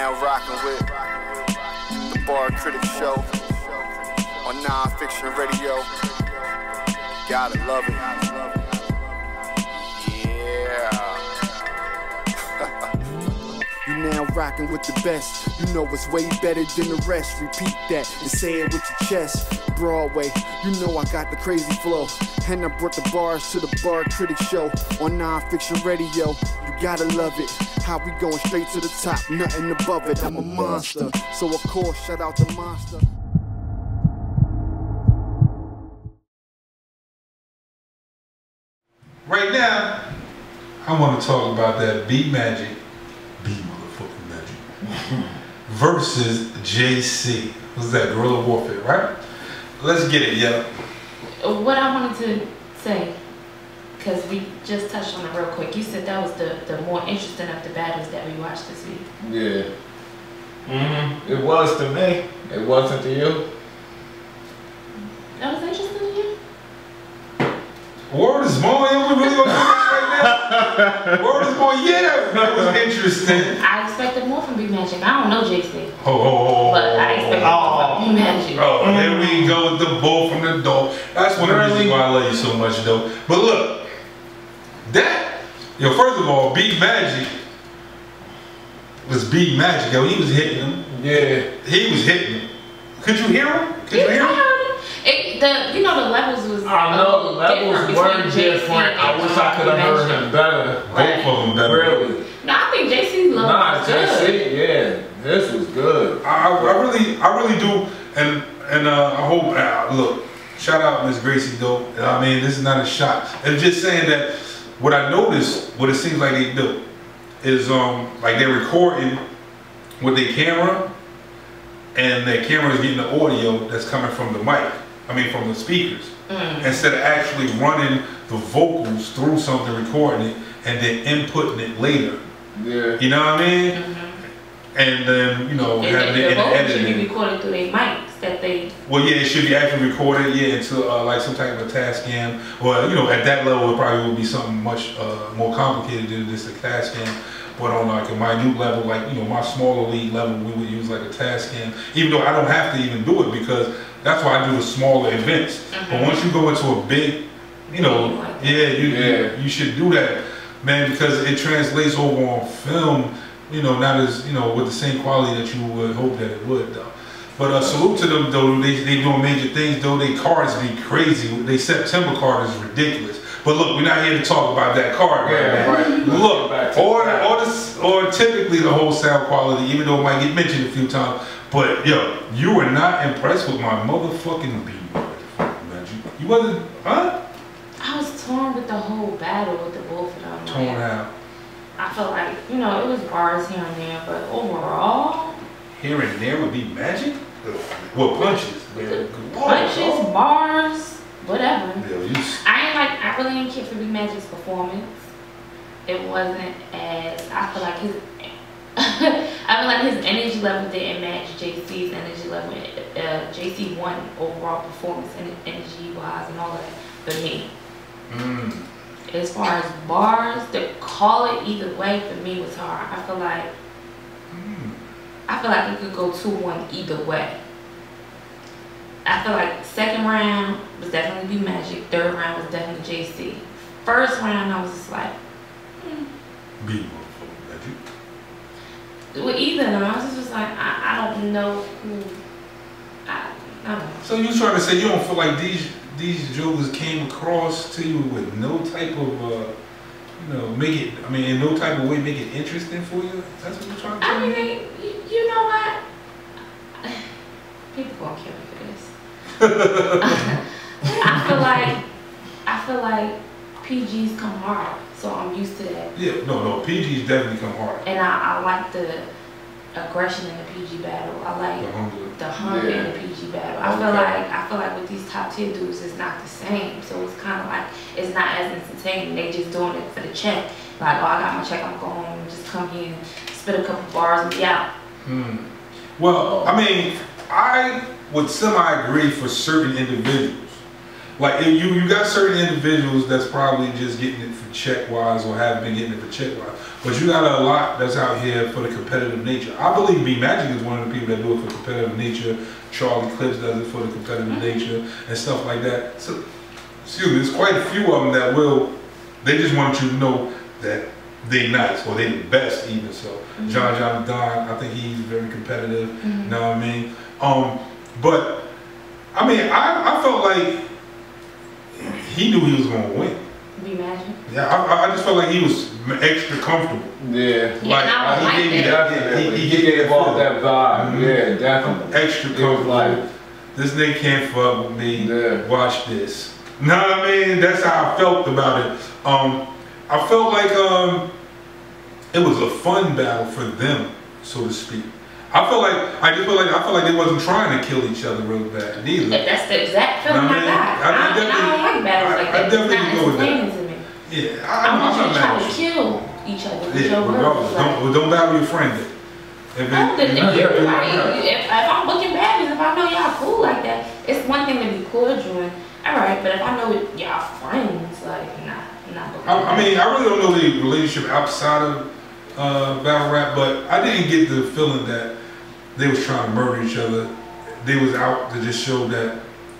now rocking with the Bar Critic Show on Non-Fiction Radio. Gotta love it. Yeah. You now rocking with the best. You know it's way better than the rest. Repeat that and say it with your chest. Broadway, you know I got the crazy flow. And I brought the bars to the Bar Critic Show on Non-Fiction Radio. You gotta love it. How we going straight to the top, nothing above it. I'm a monster. So of course, shout out to Monster. Right now, I want to talk about that Beat Magic, Beat motherfucking Magic, versus JC. What's that? Guerrilla Warfare, right? Let's get it, yo. What I wanted to say, because we just touched on it real quick. You said that was the more interesting of the battles that we watched this week. Yeah. It was to me. It wasn't to you. That was interesting to you? Word is more, yo. We really gonna do this right now? Word is more, yeah. That was interesting. I expected more from Beat Magic. I don't know JC. Oh. But I expected more from Beat Magic. Oh, here we go with the bull from the door. That's one of the reasons why I love you so much, though. But look. First of all, Beat Magic was Beat Magic, yo. He was hitting him. Yeah. He was hitting him. Could you hear him? Could you hear him? I heard him. The levels was. I know the levels were different. I wish I could have heard him better. Both of them better. Really? No, I think JC's level was good. JC, yeah. This was good. I really do. And I hope, look, shout out Miss Gracie, though. I mean, this is not a shot. I'm just saying that. What I noticed, what it seems like they do, is like they're recording with their camera, and their camera is getting the audio that's coming from the mic. I mean, from the speakers, instead of actually running the vocals through something, recording it, and then inputting it later. Yeah. You know what I mean? And then having it in the editing. Should be recorded through their mics that they. Well, yeah, it should be actually recorded, into like some type of a Tascam, or at that level, it probably would be something much more complicated than just a Tascam. But on like a minute level, like my smaller league level, we would use like a Tascam. Even though I don't have to even do it because that's why I do the smaller events. But once you go into a big, you should do that, man, because it translates over on film. Not as, with the same quality that you would hope that it would, though. But salute to them, though. They doing major things, though. They cards be crazy. They September card is ridiculous. But look, we're not here to talk about that card right now. Right. Look, or typically the whole sound quality, even though it might get mentioned a few times. But, you were not impressed with my motherfucking beat. You wasn't, huh? I was torn with the whole battle with the both of them. Torn out. I felt like, it was bars here and there, but overall... Here and there would be Magic? What, punches? Punches, bars, whatever. Yeah, I really didn't care for Beat Magic's performance. It wasn't as... I feel like his energy level didn't match JC's energy level. JC won overall performance and energy-wise and all of that for me. As far as bars, to call it either way for me was hard. I feel like it could go 2-1 either way. I feel like second round was definitely Beat Magic. Third round was definitely JC. First round I was just like, Beat Magic. With either of them, I was just like, I don't know who. I don't know. So you trying to say you don't feel like these jokers came across to you with no type of, in no type of way make it interesting for you? That's what you're trying to say? I mean, you know what? People gonna kill me for this. I feel like PGs come hard, so I'm used to that. Yeah, no, PGs definitely come hard. And I like the aggression in the PG battle. I like the hunger in the PG battle. I feel like with these top tier dudes, it's not the same. So it's kind of like it's not as entertaining. They just doing it for the check. Like, I got my check, I'm going home and just come here and spit a couple bars and be out. Well, I mean, I would semi-agree for certain individuals. Like you got certain individuals that's probably just getting it for check wise or have been getting it for check wise, but you got a lot that's out here for the competitive nature. I believe B Magic is one of the people that do it for competitive nature. Charlie Clips does it for the competitive nature and stuff like that. So, excuse me, there's quite a few of them that will. They just want you to know that they nice or they the best even. So John Don, I think he's very competitive. You know what I mean? But I mean, I felt like he knew he was going to win. B Magic? Yeah, I just felt like he was extra comfortable. Yeah. Like, he gave me that. He gave off that vibe. Yeah, definitely. Extra comfortable. Like, this nigga can't fuck with me. Yeah. Watch this. Know what I mean? That's how I felt about it. I felt like it was a fun battle for them, so to speak. I feel like they wasn't trying to kill each other real bad either. That's the exact feeling I got. I don't like battles like that. I definitely go with that. To me. Yeah, I'm not trying to kill each other. Yeah, regardless. Don't battle your friend. If I'm looking bad, if I know y'all cool like that, it's one thing to be cordial. All right, but if I know y'all friends, like nah. I mean, I really don't know the relationship outside of battle rap, but I didn't get the feeling that they was trying to murder each other. They was out to just show that,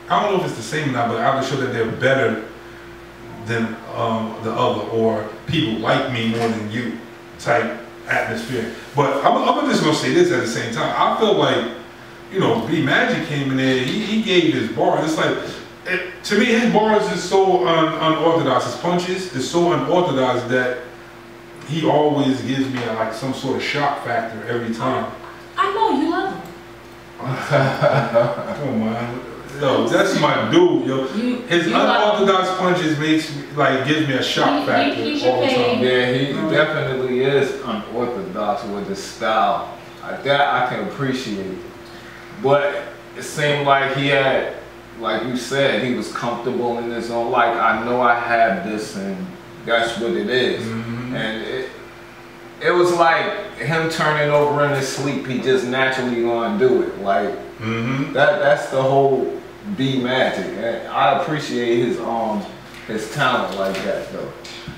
I don't know if it's the same or not, but out to show that they're better than the other, or people like me more than you type atmosphere. But I'm just gonna say this at the same time. I feel like, you know, B Magic came in there, he gave his bars. It's like, to me, his bars is so unorthodox. His punches is so unorthodox that he always gives me like some sort of shock factor every time. I know you love him. Come on, man. Yo, that's my dude, yo. His unorthodox punches makes me gives me a shock factor all the time. Yeah, he definitely is unorthodox with his style. That I can appreciate. But it seemed like he had, like you said, he was comfortable in his own. Like, I know I have this, and that's what it is. And it was like him turning over in his sleep. He just naturally gonna do it. Like that's the whole B Magic. And I appreciate his talent like that though.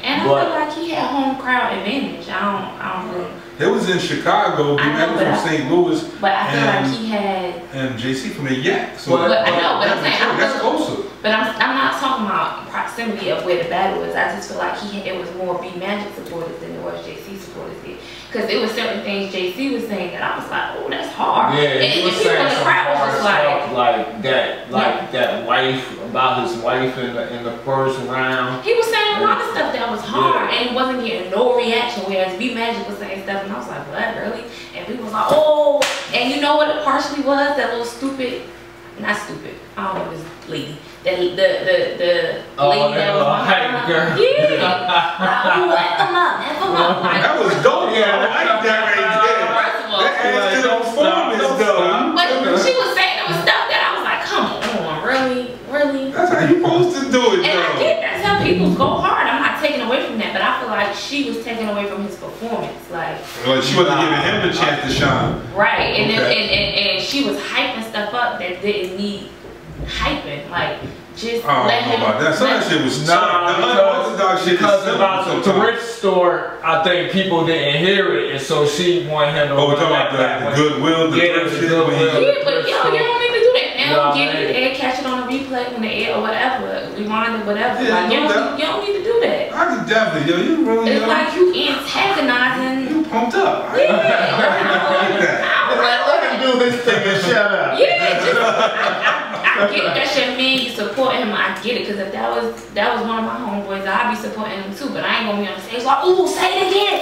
And I feel like he had home crowd advantage. I don't really. It was in Chicago, B Magic from St. Louis. But I feel like he had. And JC from the Yak. So but I know, but I'm saying that's closer. But I'm not talking about proximity of where the battle was. I just feel like it was more B Magic supporters than it was JC supporters did. Because there was certain things JC was saying that I was like, oh, that's hard. Yeah, and he was saying some hard stuff like that wife, about his wife in the first round. He was saying a lot of stuff that was hard, and he wasn't getting no reaction. Whereas B Magic was saying stuff, and I was like, what, really? And people was like, oh, and you know what it partially was? That little stupid, not stupid. I don't know this lady. The lady that was behind her. Yeah. F them up. That was dope. Yeah, I like that right there. First of all, that adds to the performance though. But she was saying there was stuff that I was like, come on, really? That's how you supposed to do it, and I get that's how people go hard. I'm not taking away from that, but I feel like she was taking away from his performance. Like she wasn't giving him the chance to shine. Right, and she was hyping stuff up that didn't need hyping, like just let him. About that. Some of that shit was because about the thrift store, I think people didn't hear it, and so she wanted him to. Oh, we're talking about the Goodwill, the thrift shit. Yeah, but you don't need to do that. Now get it and catch it on the replay when the air or whatever, rewind it, whatever. Yeah, like, you don't need to do that. I could definitely, you really. It's like you antagonizing. You pumped up. Yeah. Let him do his thing and shut up. Yeah, I get that your man, you support him. I get it, because if that was one of my homeboys, I'd be supporting him too. But I ain't gonna be on the stage like, ooh, say it again,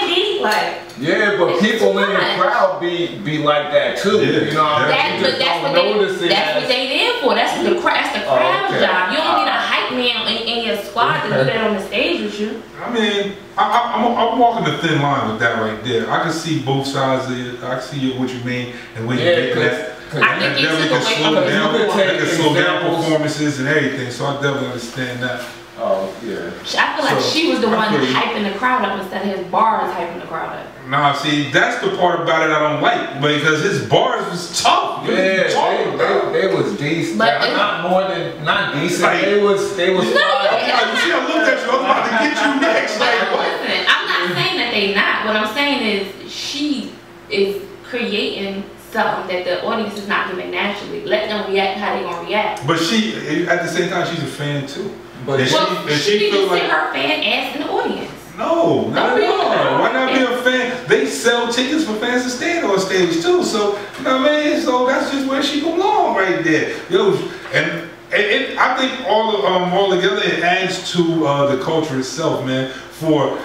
B. Like, yeah, but people in the crowd be like that too. Yeah. You know, that's what they there for. That's the crowd job. You don't need a hype man in your squad to do that on the stage with you. I mean, I'm walking the thin line with that right there. I can see both sides of it. I can see what you mean and when you're getting that. I think it can slow down performances and everything, so I definitely understand that. Oh, yeah. I feel like she was the one hyping the crowd up instead of his bars hyping the crowd up. Nah, see, that's the part about it I don't like, because his bars was tough, fuck you talking about? They was decent. Not decent. Like, they was No, you see, I looked at you. I was about to get you next. Like, what? Listen, I'm not saying that they not. What I'm saying is she is creating something that the audience is not giving naturally. Let them react how they gonna react. But she, at the same time, she's a fan too. But and she need feel to sit her fan ass in the audience. No, not at all. Why not be a fan? They sell tickets for fans to stand on stage too. So you know what I mean. So that's just where she belongs right there. Yo, and I think all together it adds to the culture itself, man. For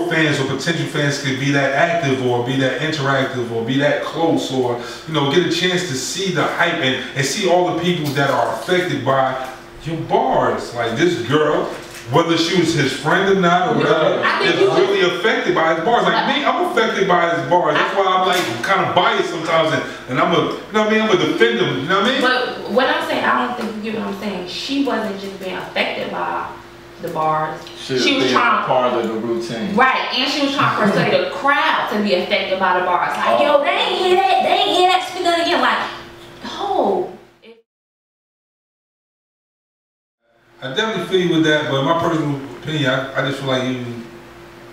fans or potential fans could be that active or be that interactive or be that close or you know get a chance to see the hype and see all the people that are affected by your bars. Like this girl, whether she was his friend or not or whatever, is really affected by his bars. Like me, I'm affected by his bars. That's why I'm like kind of biased sometimes, and I'm you know what I mean, I'm a defend him. You know what I mean? But what I'm saying, I don't think you get what I'm saying. She wasn't just being affected by the bars. She was trying part of the routine. Right, and she was trying to persuade the crowd to be affected by the bars. Like, yo, they ain't hear that, they ain't hear that, speak that again. Like, oh. I definitely feel you with that, but in my personal opinion, I just feel like you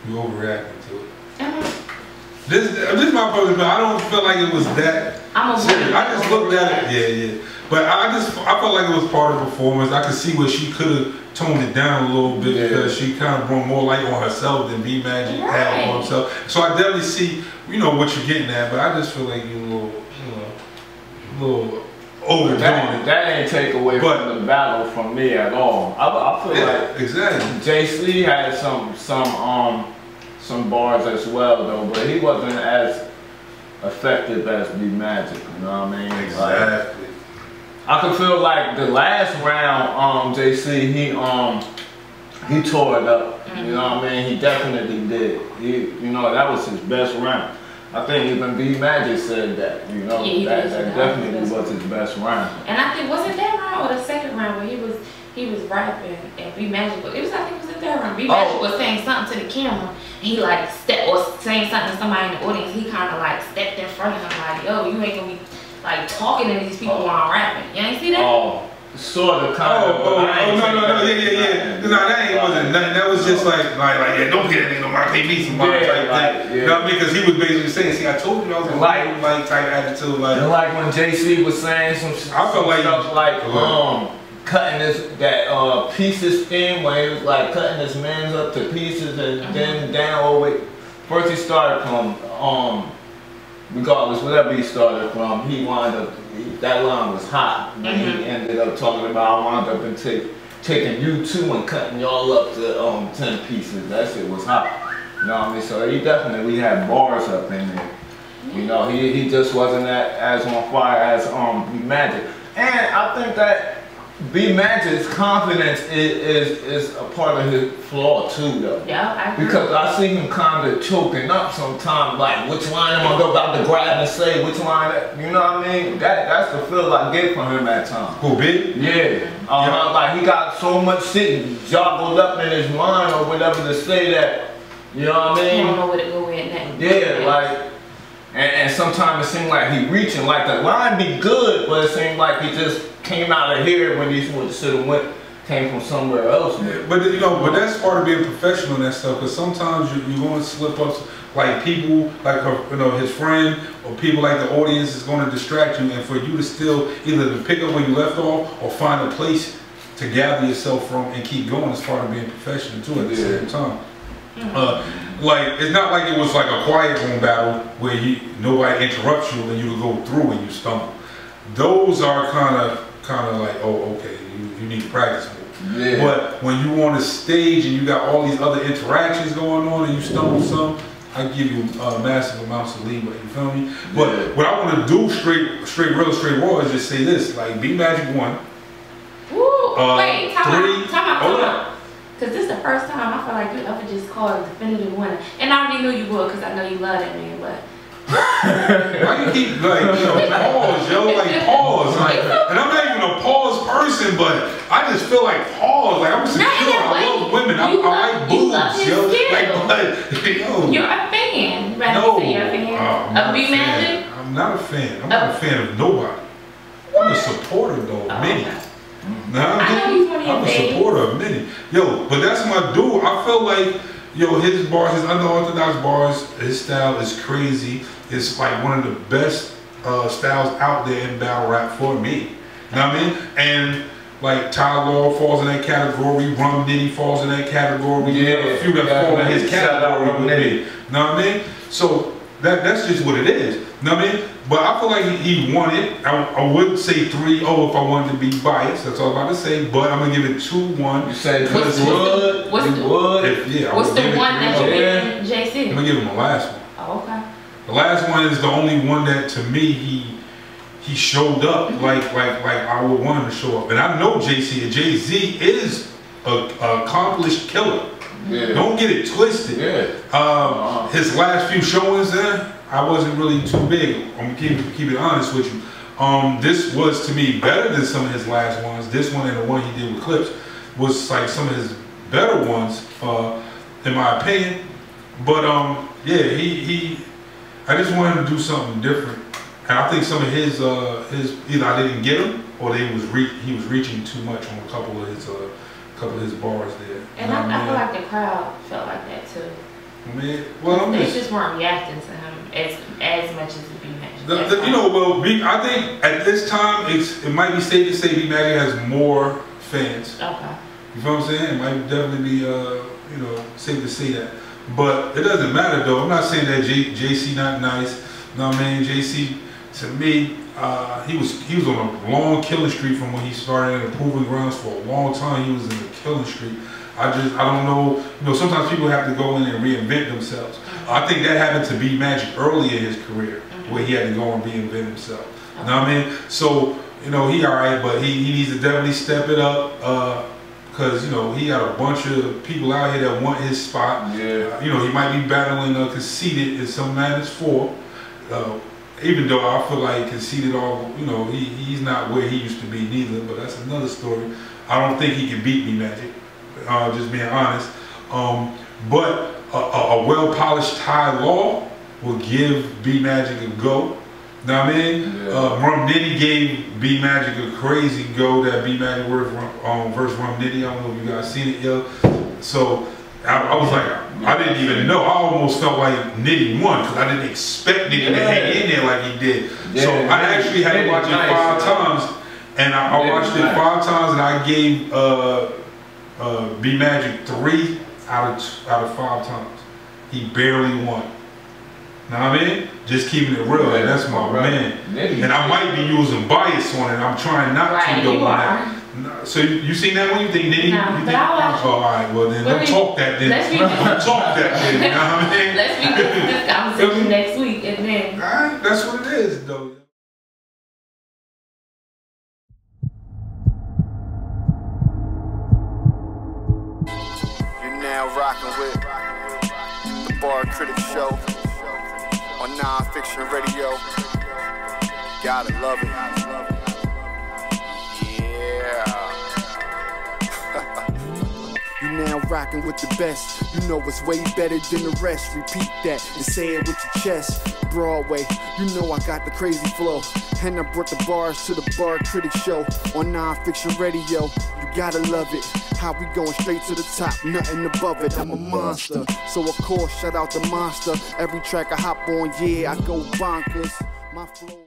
overreacting to it. This is my personal opinion. I don't feel like it was that serious. I just looked at it, yeah. But I felt like it was part of the performance. I could see where she could have toned it down a little bit because she kind of brought more light on herself than B Magic had on himself. So I definitely see, you know, what you're getting at, but I just feel like you're a little overdoing it. That ain't take away from the battle from me at all. I feel like exactly. JC had some bars as well though, but he wasn't as effective as B Magic. You know what I mean? Exactly. Like, I could feel like the last round, JC, he tore it up. You know what I mean? He definitely did. You know, that was his best round. I think even B Magic said that. You know, that definitely was his best round. And I think wasn't that round or the second round where he was rapping and B Magic? It was I think it was the third round. B Magic was saying something to the camera. And he like stepped or saying something to somebody in the audience. He kind of like stepped in front of him like, yo, you ain't gonna be like talking to these people while I'm rapping. You ain't see that? Oh, sort of, kind of. No, yeah. No, that wasn't nothing. That was just like, yeah, don't pay that nigga no mind, pay me some money type thing. You know what I mean? Because he was basically saying, see, I told you I was gonna like type attitude. Like when JC was saying some stuff like cutting that pieces thing, where he was like cutting his mans up to pieces and then down all the way. First he started from regardless, whatever he started from, he wound up, that line was hot. And he ended up talking about, I wound up and taking you two and cutting y'all up to 10 pieces. That shit was hot. You know what I mean? So he definitely had bars up in there. You know, he just wasn't as on fire as B Magic. And I think that B Magic's confidence is a part of his flaw too, though. Yeah, I agree. Because I see him kind of choking up sometimes, like which line am I about to grab and say, which line, you know what I mean? That's the feel I get from him at times. Who, Big? Yeah. Like he got so much shit joggled up in his mind or whatever to say that, you know what I mean? I don't know where to go with next. Yeah, like, and sometimes it seemed like he reaching, like the line be good, but it seemed like he just came out of here when he should have came from somewhere else. Yeah, but you know, but that's part of being professional and that stuff. Because sometimes you're going to slip up, like people, like his friend or people like the audience is going to distract you, and for you to still either to pick up where you left off or find a place to gather yourself from and keep going is part of being professional too. At the same time, like it's not like it was like a quiet room battle where nobody interrupts you and you go through and you stumble. Those are kind of like, oh, okay, you need to practice more. Yeah. But when you on a stage and you got all these other interactions going on and you stumble some, I give you massive amounts of leeway. You feel me? But what I want to do straight raw is just say this: like B Magic won. Woo! Wait, time out. Because this is the first time I feel like you ever just called a definitive winner, and I already knew you would because I know you love that man, but. Why you keep pause, yo, like pause, like, and I'm not even a pause person, but I just feel like pause, like I'm secure. I love women, I like boobs, yo, like, yo. You're a fan. You rather say you're a fan of B Magic? I'm not a fan. I'm not a fan of nobody. I'm a supporter though, of Mini. Okay. Nah, I know he's one of your I'm a faves. supporter of Mini. Yo, but that's my dude. I feel like, yo, his bars, his unorthodox bars, his style is crazy. It's like one of the best styles out there in battle rap for me. You know what I mean? And like Ty Law falls in that category, Rum Nitty falls in that category. Yeah, a few that fall in his category with me. You know what I mean? So that's just what it is. You know what I mean? But I feel like he won it. I wouldn't say 3-0 if I wanted to be biased. That's all I'm about to say. But I'm gonna give it 2-1. You said you What's would. What's the one that you gave JC? I'm gonna give him the last one. Oh, okay. The last one is the only one that to me he showed up like I would want him to show up. And I know Jay-Z is a accomplished killer. Yeah. Don't get it twisted. Yeah. His last few showings there, I wasn't really too big. I'm gonna keep it honest with you. This was to me better than some of his last ones. This one and the one he did with Clips was like some of his better ones, in my opinion. But yeah, I just wanted him to do something different. And I think some of his either I didn't get him or he was reaching too much on a couple of his bars there. And I feel like the crowd felt like that too. I mean, well, they just weren't reacting to him as much as the B-Magic. You know, well, I think at this time it might be safe to say B-Magic has more fans. Okay. You feel what I'm saying? It might definitely be you know, safe to say that. But it doesn't matter though. I'm not saying that JC not nice. You know what I mean? JC, to me, he was on a long killing streak from when he started in the Proving Grounds for a long time. He was in the killing streak. I don't know. You know, sometimes people have to go in and reinvent themselves. I think that happened to B-Magic early in his career, where he had to go and reinvent himself. You know what I mean? So, you know, he all right, but he needs to definitely step it up. Because, you know, he got a bunch of people out here that want his spot. Yeah. You know, he might be battling Conceited in some Madness 4. Even though I feel like Conceited, you know, he's not where he used to be neither, but that's another story. I don't think he can beat B-Magic, just being honest. But a well-polished Ty Law will give B-Magic a go. Know what I mean? Yeah. Rum Nitty gave B-Magic a crazy go, that B-Magic versus Rum Nitty. I don't know if you guys seen it yet. So I was like, I didn't even know. I almost felt like Nitty won because I didn't expect Nitty to hang in there like he did. Yeah, so I actually had to watch it 5 times, and I watched it 5 times, and I gave B-Magic 3 out of 5 times. He barely won. Know what I mean? Just keeping it real, and that's my man. And I might be using bias on it. I'm trying not to go on that. So you seen that one? You think Nitty? No, but I'll watch it. Oh, all right, well then, don't talk that then. Don't talk that then, you know what I mean? Let's revisit this conversation next week, and then. Alright, that's what it is, though. You're now rocking with the Bar Critic Show on Non-Fiction Radio. Gotta love it. Now rocking with the best, you know it's way better than the rest. Repeat that and say it with your chest. Broadway, you know I got the crazy flow, and I brought the bars to the Bar Critic Show on Non-Fiction Radio. You gotta love it, how we going straight to the top, nothing above it. I'm a monster, so of course shout out the monster. Every track I hop on, yeah, I go bonkers. My flow.